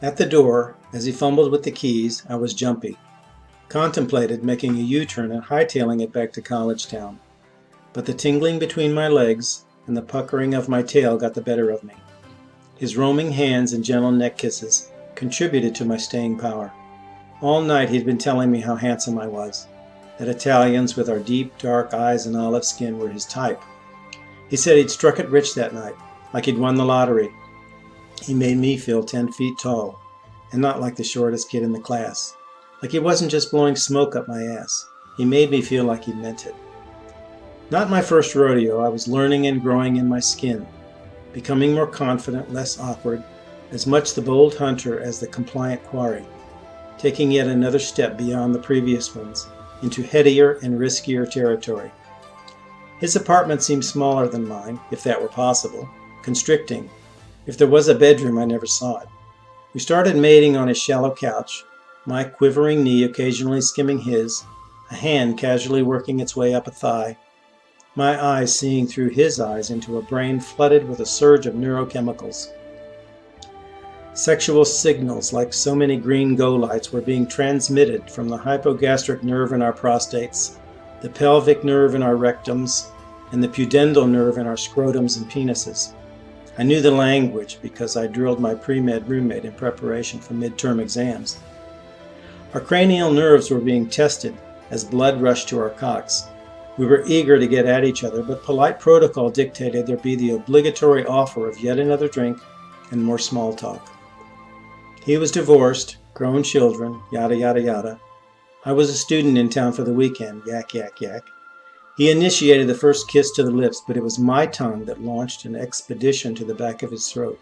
At the door, as he fumbled with the keys, I was jumpy. Contemplated making a U-turn and hightailing it back to College Town. But the tingling between my legs and the puckering of my tail got the better of me. His roaming hands and gentle neck kisses contributed to my staying power. All night he'd been telling me how handsome I was, that Italians with our deep, dark eyes and olive skin were his type. He said he'd struck it rich that night, like he'd won the lottery. He made me feel 10 feet tall, and not like the shortest kid in the class. Like he wasn't just blowing smoke up my ass. He made me feel like he meant it. Not my first rodeo, I was learning and growing in my skin, becoming more confident, less awkward, as much the bold hunter as the compliant quarry, taking yet another step beyond the previous ones, into headier and riskier territory. His apartment seemed smaller than mine, if that were possible, constricting. If there was a bedroom, I never saw it. We started mating on his shallow couch, my quivering knee occasionally skimming his, a hand casually working its way up a thigh, my eyes seeing through his eyes into a brain flooded with a surge of neurochemicals. Sexual signals, like so many green go lights, were being transmitted from the hypogastric nerve in our prostates, the pelvic nerve in our rectums, and the pudendal nerve in our scrotums and penises. I knew the language because I drilled my pre-med roommate in preparation for midterm exams. Our cranial nerves were being tested as blood rushed to our cocks. We were eager to get at each other, but polite protocol dictated there be the obligatory offer of yet another drink and more small talk. He was divorced, grown children, yada yada yada. I was a student in town for the weekend, yak yak yak. He initiated the first kiss to the lips, but it was my tongue that launched an expedition to the back of his throat.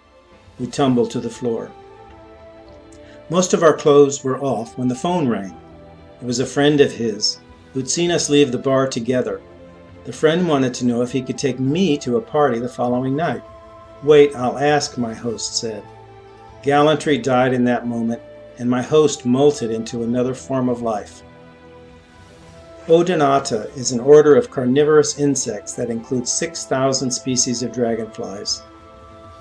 We tumbled to the floor. Most of our clothes were off when the phone rang. It was a friend of his who'd seen us leave the bar together. The friend wanted to know if he could take me to a party the following night. "Wait, I'll ask," my host said. Gallantry died in that moment, and my host molted into another form of life. Odonata is an order of carnivorous insects that includes 6,000 species of dragonflies.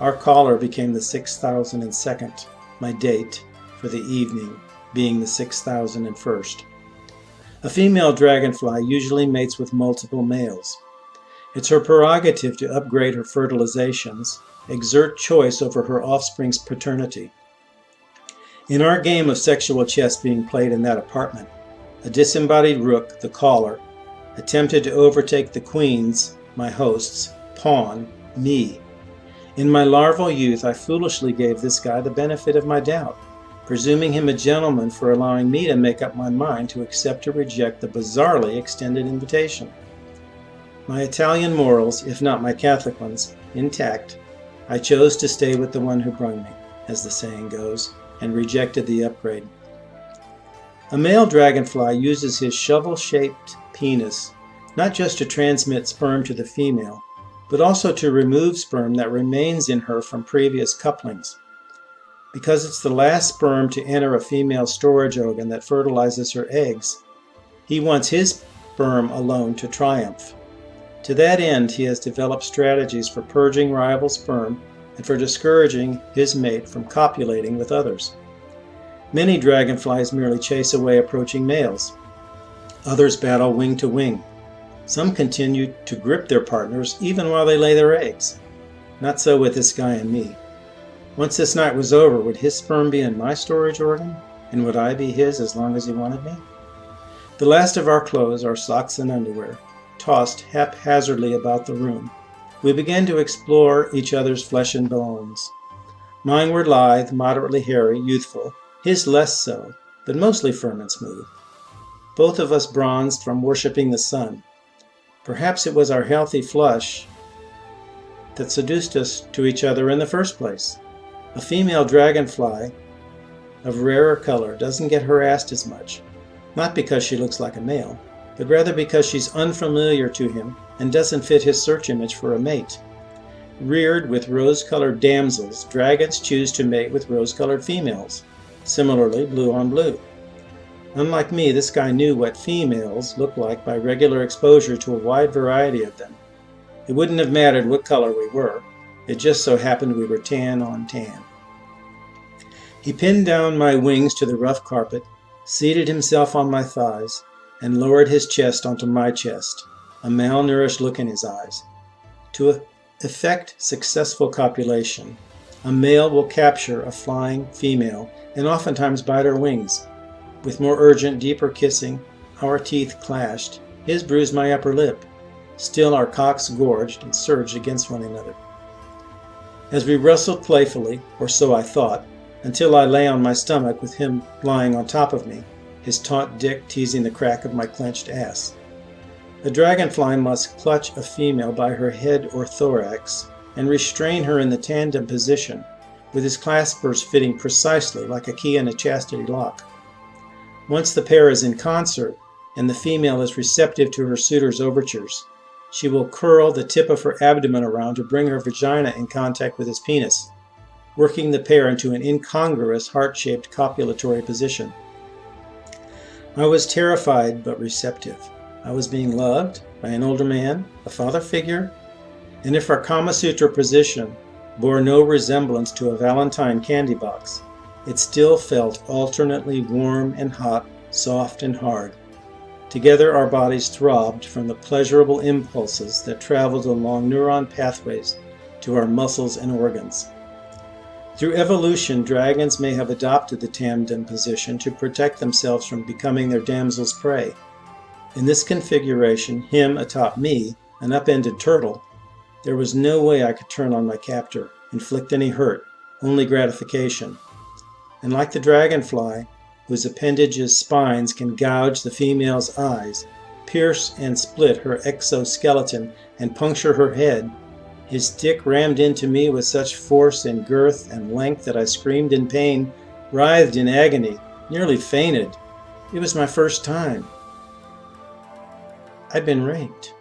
Our caller became the 6,002nd, my date for the evening being the 6,001st. A female dragonfly usually mates with multiple males. It's her prerogative to upgrade her fertilizations, exert choice over her offspring's paternity. In our game of sexual chess being played in that apartment, a disembodied rook, the caller, attempted to overtake the queen's, my host's, pawn, me. In my larval youth, I foolishly gave this guy the benefit of my doubt, presuming him a gentleman for allowing me to make up my mind to accept or reject the bizarrely extended invitation. My Italian morals, if not my Catholic ones, intact, I chose to stay with the one who brung me, as the saying goes, and rejected the upgrade. A male dragonfly uses his shovel-shaped penis not just to transmit sperm to the female, but also to remove sperm that remains in her from previous couplings. Because it's the last sperm to enter a female's storage organ that fertilizes her eggs, he wants his sperm alone to triumph. To that end, he has developed strategies for purging rival sperm and for discouraging his mate from copulating with others. Many dragonflies merely chase away approaching males. Others battle wing to wing. Some continue to grip their partners even while they lay their eggs. Not so with this guy and me. Once this night was over, would his sperm be in my storage organ? And would I be his as long as he wanted me? The last of our clothes, our socks and underwear, tossed haphazardly about the room, we began to explore each other's flesh and bones. Mine were lithe, moderately hairy, youthful, his less so, but mostly firm and smooth. Both of us bronzed from worshipping the sun. Perhaps it was our healthy flush that seduced us to each other in the first place. A female dragonfly of rarer color doesn't get harassed as much, not because she looks like a male, but rather because she's unfamiliar to him and doesn't fit his search image for a mate. Reared with rose-colored damsels, dragons choose to mate with rose-colored females. Similarly, blue on blue. Unlike me, this guy knew what females look like by regular exposure to a wide variety of them. It wouldn't have mattered what color we were. It just so happened we were tan on tan. He pinned down my wings to the rough carpet, seated himself on my thighs, and lowered his chest onto my chest, a malnourished look in his eyes. To effect successful copulation, a male will capture a flying female and oftentimes bite her wings. With more urgent, deeper kissing, our teeth clashed. His bruised my upper lip. Still our cocks gorged and surged against one another. As we wrestled playfully, or so I thought, until I lay on my stomach with him lying on top of me, his taut dick teasing the crack of my clenched ass. A dragonfly must clutch a female by her head or thorax and restrain her in the tandem position, with his claspers fitting precisely like a key in a chastity lock. Once the pair is in concert, and the female is receptive to her suitor's overtures, she will curl the tip of her abdomen around to bring her vagina in contact with his penis, working the pair into an incongruous heart-shaped copulatory position. I was terrified but receptive. I was being loved by an older man, a father figure, and if our Kama Sutra position bore no resemblance to a Valentine candy box, it still felt alternately warm and hot, soft and hard. Together our bodies throbbed from the pleasurable impulses that traveled along neuron pathways to our muscles and organs. Through evolution, dragons may have adopted the tandem position to protect themselves from becoming their damsel's prey. In this configuration, him atop me, an upended turtle, there was no way I could turn on my captor, inflict any hurt, only gratification. And like the dragonfly, whose appendage's spines can gouge the female's eyes, pierce and split her exoskeleton, and puncture her head, his dick rammed into me with such force and girth and length that I screamed in pain, writhed in agony, nearly fainted. It was my first time. I'd been raped.